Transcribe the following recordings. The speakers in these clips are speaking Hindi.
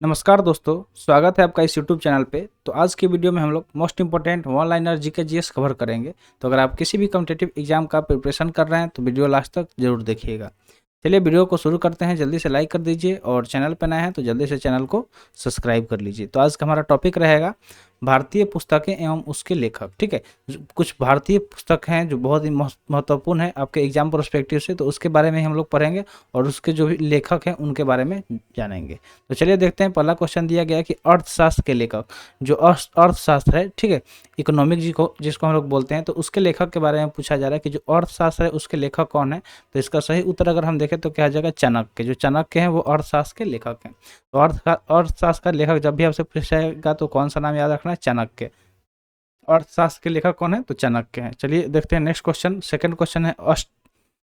नमस्कार दोस्तों, स्वागत है आपका इस यूट्यूब चैनल पे। तो आज की वीडियो में हम लोग most important one liner GK GS cover करेंगे। तो अगर आप किसी भी कॉम्पिटिटिव एग्जाम का प्रिपरेशन कर रहे हैं तो वीडियो लास्ट तक जरूर देखिएगा। चलिए वीडियो को शुरू करते हैं। जल्दी से लाइक कर दीजिए और चैनल पर नए हैं तो जल्दी से चैनल को सब्सक्राइब कर लीजिए। तो आज का हमारा टॉपिक रहेगा भारतीय पुस्तकें एवं उसके लेखक। ठीक है, कुछ भारतीय पुस्तक हैं जो बहुत ही महत्वपूर्ण है आपके एग्जाम पर्सपेक्टिव से, तो उसके बारे में हम लोग पढ़ेंगे और उसके जो भी लेखक हैं उनके बारे में जानेंगे। तो चलिए देखते हैं। पहला क्वेश्चन दिया गया है कि अर्थशास्त्र के लेखक, जो अर्थशास्त्र है, ठीक है, इकोनॉमिक जिसको हम लोग बोलते हैं, तो उसके लेखक के बारे में पूछा जा रहा है कि जो अर्थशास्त्र है उसके लेखक कौन है। तो इसका सही उत्तर अगर हम देखें तो क्या आ जाएगा, चाणक्य। जो चाणक्य हैं वो अर्थशास्त्र के लेखक हैं। तो अर्थशास्त्र का लेखक जब भी आपसे पूछा जाएगा तो कौन सा नाम याद रखना है, चाणक्य। अर्थशास्त्र के लेखक कौन है, तो चाणक्य हैं। चलिए देखते हैं नेक्स्ट क्वेश्चन। सेकंड क्वेश्चन है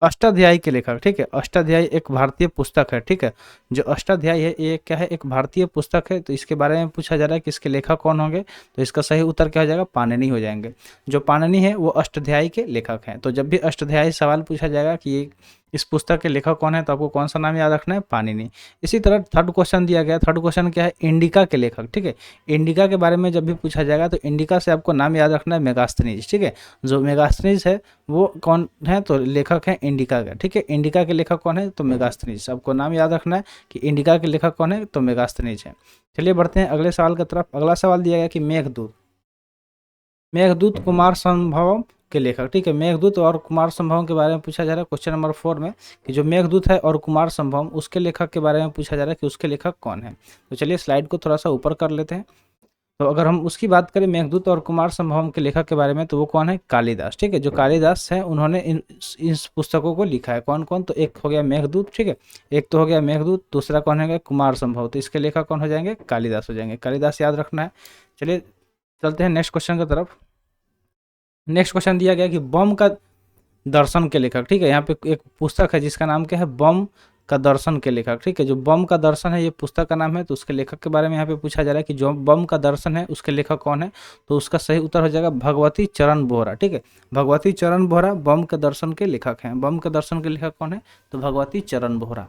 अष्टाध्यायी के लेखक। ठीक है, अष्टाध्यायी एक भारतीय पुस्तक है। ठीक है, जो अष्टाध्यायी है ये क्या है, एक भारतीय पुस्तक है। तो इसके बारे में पूछा जा रहा है कि इसके लेखक कौन होंगे। तो इसका सही उत्तर क्या हो जाएगा, पाणिनि हो जाएंगे। जो पाणिनि है वो अष्टाध्यायी के लेखक हैं। तो जब भी अष्टाध्यायी सवाल पूछा जाएगा कि ये इस पुस्तक के लेखक कौन है, तो आपको कौन सा नाम याद रखना है, पाणिनि। इसी तरह थर्ड क्वेश्चन दिया गया। थर्ड क्वेश्चन क्या है, इंडिका के लेखक। ठीक है, इंडिका के बारे में जब भी पूछा जाएगा तो इंडिका से आपको नाम याद रखना है, मेगास्थनीज। ठीक है, जो मेगास्थनीज है वो कौन है, तो लेखक है इंडिका का। ठीक है, इंडिका के लेखक कौन है, तो मेगास्थनीज। आपको नाम याद रखना है कि इंडिका के लेखक कौन है, तो मेगास्थनीज है। चलिए बढ़ते हैं अगले सवाल की तरफ। अगला सवाल दिया गया कि मेघदूत, मेघदूत कुमार संभवम के लेखक। ठीक है, मेघदूत और कुमार संभवम के बारे में पूछा जा रहा है क्वेश्चन नंबर 4 में कि जो मेघदूत है और कुमार संभवम उसके लेखक के बारे में पूछा जा रहा है कि उसके लेखक कौन है। तो चलिए स्लाइड को थोड़ा सा ऊपर कर लेते हैं। तो अगर हम उसकी बात करें मेघदूत और कुमार संभवम के लेखक के बारे में, तो वो कौन है, कालिदास। ठीक है, जो कालिदास है उन्होंने इन पुस्तकों को लिखा है। कौन कौन, तो एक हो गया मेघदूत। ठीक है, एक तो हो गया मेघदूत, दूसरा कौन है, कुमार संभव। तो इसके लेखक कौन हो जाएंगे, कालिदास हो जाएंगे। कालिदास याद रखना है। चलिए चलते हैं नेक्स्ट क्वेश्चन की तरफ। नेक्स्ट क्वेश्चन दिया गया कि बम का दर्शन के लेखक। ठीक है, यहाँ पे एक पुस्तक है जिसका नाम क्या है, बम का दर्शन के लेखक। ठीक है, जो बम का दर्शन है ये पुस्तक का नाम है। तो उसके लेखक के बारे में यहाँ पे पूछा जा रहा है कि जो बम का दर्शन है उसके लेखक कौन है। तो उसका सही उत्तर हो जाएगा भगवती चरण बोहरा। ठीक है, भगवती चरण बोहरा बम के दर्शन के लेखक हैं। बम के दर्शन के लेखक कौन है, तो भगवती चरण बोहरा।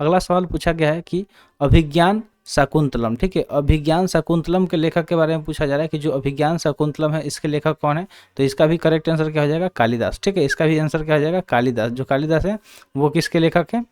अगला सवाल पूछा गया है कि अभिज्ञान शाकुंतलम। ठीक है, अभिज्ञान शाकुंतलम के लेखक के बारे में पूछा जा रहा है कि जो अभिज्ञान शाकुंतलम है इसके लेखक कौन है। तो इसका भी करेक्ट आंसर क्या हो जाएगा, कालिदास। ठीक है, इसका भी आंसर क्या हो जाएगा, कालिदास। जो कालिदास है वो किसके लेखक हैं,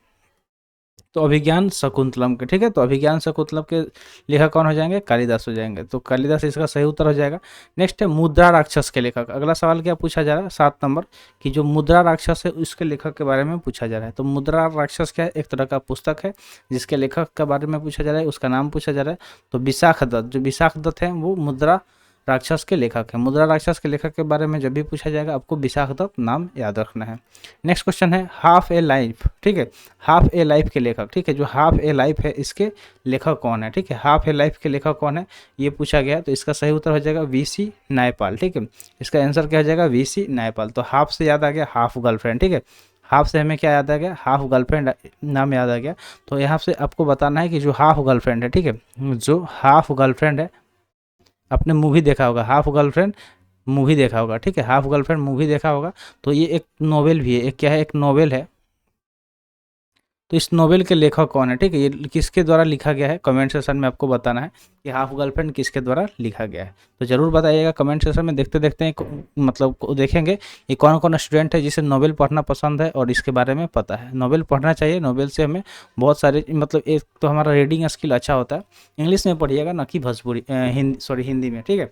तो अभिज्ञान शकुंतलम के। ठीक है, तो अभिज्ञान शकुंतलम के लेखक कौन हो जाएंगे, कालिदास हो जाएंगे। तो कालिदास इसका सही उत्तर हो जाएगा। नेक्स्ट है मुद्रा राक्षस के लेखक। अगला सवाल क्या पूछा जा रहा है, 7 नंबर, कि जो मुद्रा राक्षस है उसके लेखक के बारे में पूछा जा रहा है। तो मुद्रा राक्षस क्या है, एक तरह का पुस्तक है जिसके लेखक के बारे में पूछा जा रहा है, उसका नाम पूछा जा रहा है। तो विशाख दत्त, जो विशाख दत्त है वो मुद्रा राक्षस के लेखक है। मुद्रा राक्षस के लेखक के बारे में जब भी पूछा जाएगा आपको विशाख दत्त नाम याद रखना है। नेक्स्ट क्वेश्चन है हाफ ए लाइफ। ठीक है, हाफ ए लाइफ के लेखक। ठीक है, जो हाफ ए लाइफ है इसके लेखक कौन है। ठीक है, हाफ ए लाइफ के लेखक कौन है ये पूछा गया। तो इसका सही उत्तर हो जाएगा वीसी नायपाल। ठीक है, इसका आंसर क्या हो जाएगा, वीसी नायपाल। तो हाफ से याद आ गया हाफ गर्लफ्रेंड। ठीक है, हाफ से हमें क्या याद आ गया, हाफ गर्लफ्रेंड नाम याद आ गया। तो यहाँ से आपको बताना है कि जो हाफ गर्लफ्रेंड है, ठीक है, जो हाफ गर्लफ्रेंड है, आपने मूवी देखा होगा हाफ गर्लफ्रेंड, मूवी देखा होगा। ठीक है, हाफ गर्लफ्रेंड मूवी देखा होगा। तो ये एक नोवेल भी है, एक क्या है, एक नोवेल है। तो इस नोवेल के लेखक कौन है, ठीक है, ये किसके द्वारा लिखा गया है, कमेंट सेक्शन में आपको बताना है कि हाफ गर्लफ्रेंड किसके द्वारा लिखा गया है। तो जरूर बताइएगा कमेंट सेक्शन में। देखते देखते मतलब देखेंगे ये कौन कौन स्टूडेंट है जिसे नोवेल पढ़ना पसंद है और इसके बारे में पता है। नोवेल पढ़ना चाहिए, नोवेल से हमें बहुत सारे मतलब एक तो हमारा रीडिंग स्किल अच्छा होता है। इंग्लिश में पढ़िएगा ना कि भोजपुरी हिंदी में। ठीक है,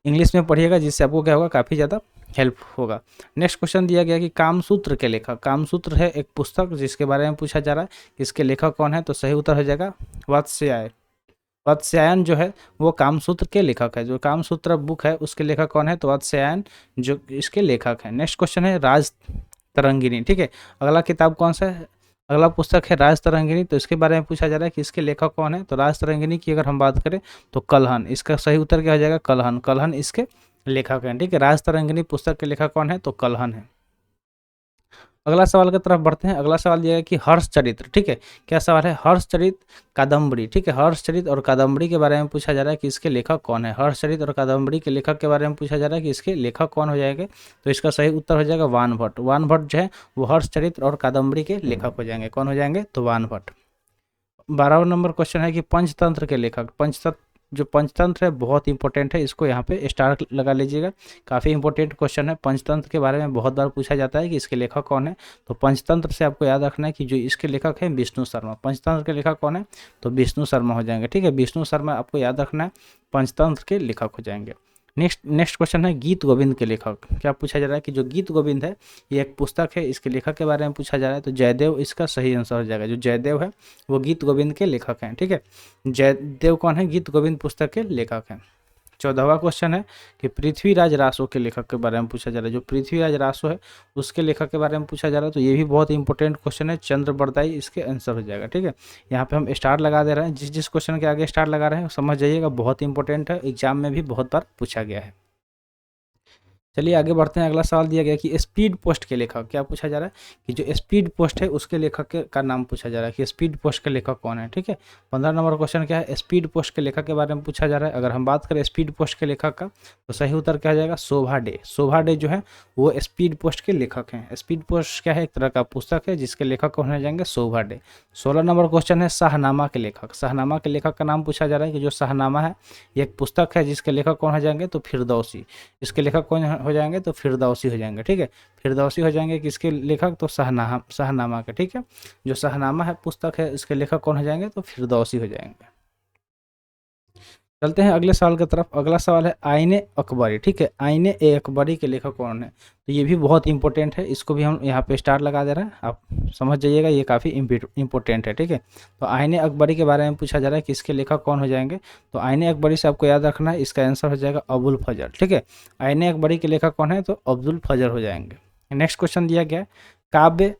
इंग्लिश में पढ़िएगा जिससे आपको क्या होगा, काफ़ी ज़्यादा हेल्प होगा। नेक्स्ट क्वेश्चन दिया गया कि कामसूत्र के लेखक। कामसूत्र है एक पुस्तक जिसके बारे में पूछा जा रहा है कि इसके लेखक कौन है। तो सही उत्तर हो जाएगा वात्स्यायन। वात्स्यायन जो है वो कामसूत्र के लेखक है। जो कामसूत्र बुक है उसके लेखक कौन है, तो वात्स्यायन जो इसके लेखक हैं। नेक्स्ट क्वेश्चन है राज तरंगिणी। ठीक है, अगला किताब कौन सा है, अगला पुस्तक है राज तरंगिणी। तो इसके बारे में पूछा जा रहा है कि इसके लेखक कौन है। तो राज तरंगिणी की अगर हम बात करें तो कलहन, इसका सही उत्तर क्या हो जाएगा, कलहन। कलहन इसके लेखक हैं। ठीक है, राज तरंगिणी पुस्तक के लेखक कौन है, तो कलहन है। अगला सवाल की तरफ बढ़ते हैं। अगला सवाल यह है कि हर्ष चरित्र। ठीक है, क्या सवाल है, हर्ष चरित कादम्बरी। ठीक है, हर्ष चरित और कादम्बरी के बारे में पूछा जा रहा है कि इसके लेखक कौन है। हर्ष चरित और कादम्बरी के लेखक के बारे में पूछा जा रहा है कि इसके लेखक कौन हो जाएंगे। तो इसका सही उत्तर हो जाएगा वान भट्ट। वान भट्ट जो है वो हर्ष चरित्र और कादम्बरी के लेखक हो जाएंगे। कौन हो जाएंगे, तो वान भट्ट। 12वां नंबर क्वेश्चन है कि पंचतंत्र के लेखक। पंचतंत्र, जो पंचतंत्र है बहुत इंपॉर्टेंट है, इसको यहाँ पे स्टार लगा लीजिएगा। काफ़ी इंपॉर्टेंट क्वेश्चन है, पंचतंत्र के बारे में बहुत बार पूछा जाता है कि इसके लेखक कौन है। तो पंचतंत्र से आपको याद रखना है कि जो इसके लेखक हैं विष्णु शर्मा। पंचतंत्र के लेखक कौन है, तो विष्णु शर्मा हो जाएंगे। ठीक है, विष्णु शर्मा आपको याद रखना है, पंचतंत्र के लेखक हो जाएंगे। नेक्स्ट क्वेश्चन है गीत गोविंद के लेखक। क्या पूछा जा रहा है कि जो गीत गोविंद है ये एक पुस्तक है, इसके लेखक के बारे में पूछा जा रहा है। तो जयदेव इसका सही आंसर हो जाएगा। जो जयदेव है वो गीत गोविंद के लेखक हैं। ठीक है, जयदेव कौन है, गीत गोविंद पुस्तक के लेखक हैं। 14वां क्वेश्चन है कि पृथ्वीराज रासो के लेखक के बारे में पूछा जा रहा है। जो पृथ्वीराज रासो है उसके लेखक के बारे में पूछा जा रहा है। तो ये भी बहुत इंपॉर्टेंट क्वेश्चन है, चंद्र बरदाई इसके आंसर हो जाएगा। ठीक है, यहाँ पे हम स्टार लगा दे रहे हैं। जिस क्वेश्चन के आगे स्टार लगा रहे हैं समझ जाइएगा, बहुत इंपॉर्टेंट है, एग्जाम में भी बहुत बार पूछा गया है। चलिए आगे बढ़ते हैं। अगला सवाल दिया गया कि स्पीड पोस्ट के लेखक। क्या पूछा जा रहा है कि जो स्पीड पोस्ट है उसके लेखक का नाम पूछा जा रहा है कि स्पीड पोस्ट के लेखक कौन है। ठीक है, 15 नंबर क्वेश्चन क्या है, स्पीड पोस्ट के लेखक के बारे में पूछा जा रहा है। अगर हम बात करें स्पीड पोस्ट के लेखक का तो सही उत्तर क्या हो जाएगा, शोभा डे। शोभा डे जो है वो स्पीड पोस्ट के लेखक हैं। स्पीड पोस्ट क्या है, एक तरह का पुस्तक है जिसके लेखक कौन हो जाएंगे, शोभा डे। 16 नंबर क्वेश्चन है शाहनामा के लेखक। शाहनामा के लेखक का नाम पूछा जा रहा है कि जो शाहनामा है ये एक पुस्तक है जिसके लेखक कौन हो जाएंगे, तो फिरदौसी। इसके लेखक कौन हो जाएंगे, तो फिरदौसी हो जाएंगे। ठीक है, फिरदौसी हो जाएंगे किसके लेखक, तो शाहनामा के। ठीक है, जो शाहनामा है पुस्तक है इसके लेखक कौन हो जाएंगे, तो फिरदौसी हो जाएंगे। चलते हैं अगले सवाल की तरफ। अगला सवाल है आईने अकबरी। ठीक है, आईने ए अकबरी के लेखक कौन है। तो ये भी बहुत इंपॉर्टेंट है, इसको भी हम यहाँ पे स्टार लगा दे रहे हैं, आप समझ जाइएगा, ये काफ़ी इंपॉर्टेंट है। ठीक है, तो आईने अकबरी के बारे में पूछा जा रहा है कि इसके लेखक कौन हो जाएंगे। तो आईने अकबरी से आपको याद रखना है, इसका आंसर हो जाएगा अबुल फजल। ठीक है, आईने अकबरी के लेखक कौन है, तो अब्दुल फजल हो जाएंगे। नेक्स्ट क्वेश्चन दिया गया है काव्य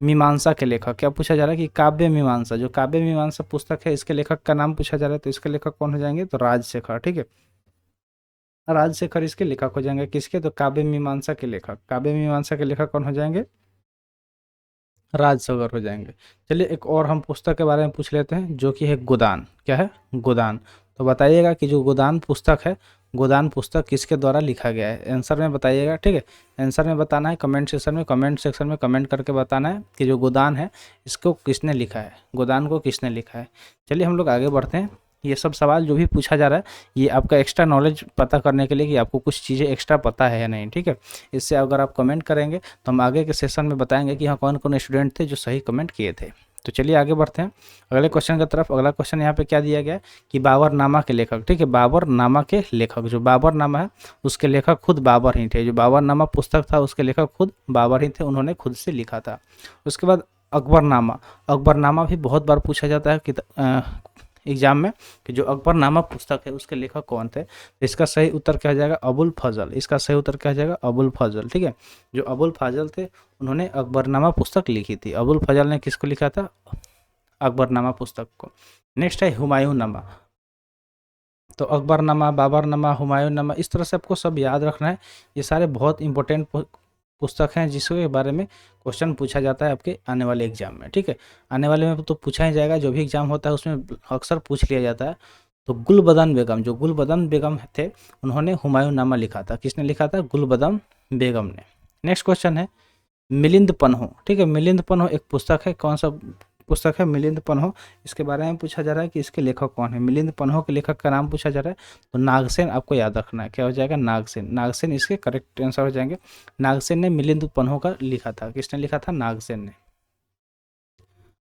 मीमांसा के लेखक। क्या पूछा जा रहा है कि काव्य मीमांसा, जो काव्य मीमांसा पुस्तक है इसके लेखक का नाम पूछा जा रहा है। तो इसके लेखक कौन हो जाएंगे, तो राजशेखर। ठीक है, राजशेखर इसके लेखक हो जाएंगे। किसके, तो काव्य मीमांसा के लेखक। काव्य मीमांसा के लेखक कौन हो जाएंगे, राजशेखर हो जाएंगे। चलिए एक और हम पुस्तक के बारे में पूछ लेते हैं जो कि है गोदान। क्या है, गोदान। तो बताइएगा कि जो गोदान पुस्तक है, गोदान पुस्तक किसके द्वारा लिखा गया है, आंसर में बताइएगा। ठीक है, आंसर में बताना है कमेंट सेक्शन में कमेंट करके बताना है कि जो गोदान है इसको किसने लिखा है, गोदान को किसने लिखा है। चलिए हम लोग आगे बढ़ते हैं। ये सब सवाल जो भी पूछा जा रहा है ये आपका एक्स्ट्रा नॉलेज पता करने के लिए कि आपको कुछ चीज़ें एक्स्ट्रा पता है या नहीं। ठीक है, इससे अगर आप कमेंट करेंगे तो हम आगे के सेशन में बताएंगे कि हाँ कौन कौन स्टूडेंट थे जो सही कमेंट किए थे। तो चलिए आगे बढ़ते हैं अगले क्वेश्चन की तरफ। अगला क्वेश्चन यहाँ पे क्या दिया गया है कि बाबरनामा के लेखक। ठीक है, बाबरनामा के लेखक, जो बाबरनामा है उसके लेखक खुद बाबर ही थे। जो बाबरनामा पुस्तक था उसके लेखक खुद बाबर ही थे, उन्होंने खुद से लिखा था। उसके बाद अकबरनामा। अकबरनामा भी बहुत बार पूछा जाता है कि एग्जाम में कि जो अकबरनामा पुस्तक है उसके लेखक कौन थे। तो इसका सही उत्तर क्या हो जाएगा, अबुल फजल। इसका सही उत्तर क्या हो जाएगा, अबुल फजल। ठीक है, जो अबुल फजल थे उन्होंने अकबरनामा पुस्तक लिखी थी। अबुल फजल ने किसको लिखा था, अकबरनामा पुस्तक को। नेक्स्ट है हुमायूंनामा। तो अकबरनामा, बाबरनामा, हुमायूंनामा, इस तरह से आपको सब याद रखना है। ये सारे बहुत इंपॉर्टेंट पुस्तक हैं जिसके बारे में क्वेश्चन पूछा जाता है आपके आने वाले एग्जाम में। ठीक है, आने वाले में तो पूछा ही जाएगा, जो भी एग्जाम होता है उसमें अक्सर पूछ लिया जाता है। तो गुलबदन बेगम, जो गुलबदन बेगम थे उन्होंने हुमायूंनामा लिखा था। किसने लिखा था, गुलबदन बेगम ने। नेक्स्ट क्वेश्चन है मिलिंद पन्हो। ठीक है, मिलिंद पन्हो एक पुस्तक है, कौन सा पुस्तक है, मिलिंद पन्हो। इसके बारे में पूछा जा रहा है कि इसके लेखक कौन है। मिलिंद पन्हो के लेखक का नाम पूछा जा रहा है। तो नागसेन आपको याद रखना है, क्या हो जाएगा, नागसेन। नागसेन इसके करेक्ट आंसर हो जाएंगे। नागसेन ने मिलिंद पन्हो का लिखा था। किसने लिखा था, नागसेन ने।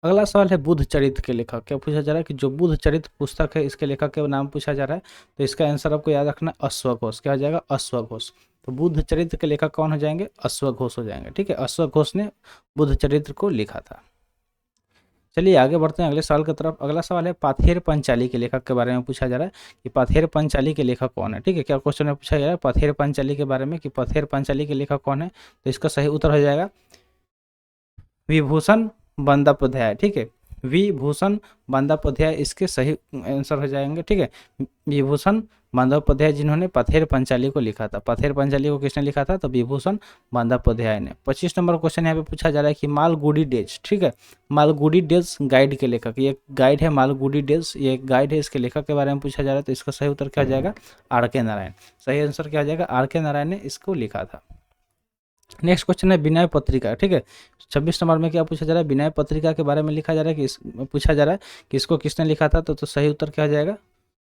अगला सवाल है बुद्ध चरित्र के लेखक। क्या पूछा जा रहा है कि जो बुद्ध चरित्र पुस्तक है इसके लेखक के नाम पूछा जा रहा है। तो इसका आंसर आपको याद रखना है, अश्वघोष। क्या हो जाएगा, अश्वघोष। तो बुद्ध चरित्र के लेखक कौन हो जाएंगे, अश्वघोष हो जाएंगे। ठीक है, अश्वघोष ने बुद्ध चरित्र को लिखा था। चलिए आगे बढ़ते हैं अगले सवाल की तरफ। अगला सवाल है पाथेर पंचाली के लेखक के बारे में पूछा जा रहा है कि पाथेर पंचाली के लेखक कौन है। ठीक है, क्या क्वेश्चन में पूछा जा रहा है पाथेर पंचाली के बारे में कि पाथेर पंचाली के लेखक कौन है। तो इसका सही उत्तर हो जाएगा विभूषण बंदोपाध्याय। ठीक है, विभूषण बंदोपाध्याय इसके सही आंसर हो जाएंगे। ठीक है, विभूषण बंदोपाध्याय जिन्होंने पथेर पंचाली को लिखा था। पथेर पंचाली को किसने लिखा था, तो विभूषण बंदोपाध्याय ने। 25 नंबर क्वेश्चन यहाँ पे पूछा जा रहा है कि मालगुडी डेज। ठीक है, मालगुडी डेज गाइड के लेखक, ये गाइड है मालगुडी डेज, ये एक गाइड है, इसके लेखक के बारे में पूछा जा रहा है। तो इसका सही उत्तर क्या हो जाएगा, आर के नारायण। सही आंसर क्या हो जाएगा, आर के नारायण ने इसको लिखा था। नेक्स्ट क्वेश्चन है विनय पत्रिका, ठीक है। 26 नंबर में क्या पूछा जा रहा है, विनय पत्रिका के बारे में लिखा जा रहा है कि पूछा जा रहा है कि इसको किसने लिखा था, तो सही उत्तर क्या हो जाएगा,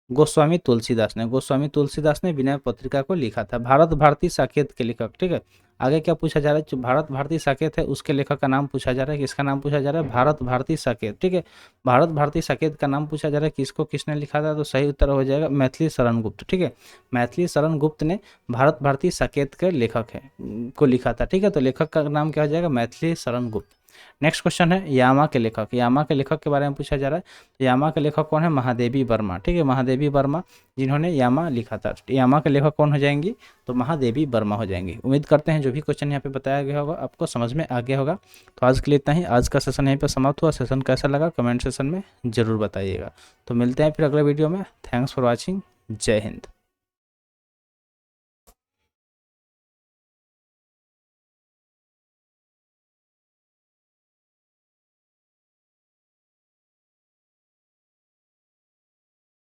गोस्वामी तुलसीदास ने। गोस्वामी तुलसीदास ने विनय पत्रिका को लिखा था। भारत भारती साकेत के लेखक, ठीक है। आगे क्या पूछा जा रहा है, जो भारत भारती साकेत है उसके लेखक का नाम पूछा जा रहा है, किसका नाम पूछा जा रहा है, भारत भारती साकेत, ठीक है। भारत भारती साकेत का नाम पूछा जा रहा है कि इसको किसने लिखा था, तो सही उत्तर हो जाएगा मैथिली शरण गुप्त, ठीक है। मैथिली शरण गुप्त ने भारत भारती साकेत के लेखक है को लिखा था, ठीक है। तो लेखक का नाम क्या हो जाएगा, मैथिली शरण गुप्त। नेक्स्ट क्वेश्चन है यामा के लेखक। यामा के लेखक के बारे में पूछा जा रहा है, तो यामा के लेखक कौन है, महादेवी वर्मा, ठीक है। महादेवी वर्मा जिन्होंने यामा लिखा था। यामा के लेखक कौन हो जाएंगी, तो महादेवी वर्मा हो जाएंगी। उम्मीद करते हैं जो भी क्वेश्चन यहाँ पे बताया गया होगा आपको समझ में आ गया होगा। तो आज के लिए इतना ही। आज का सेशन यहीं पर समाप्त हुआ। सेशन कैसा लगा कमेंट सेशन में जरूर बताइएगा। तो मिलते हैं फिर अगले वीडियो में। Thanks for watching. जय हिंद।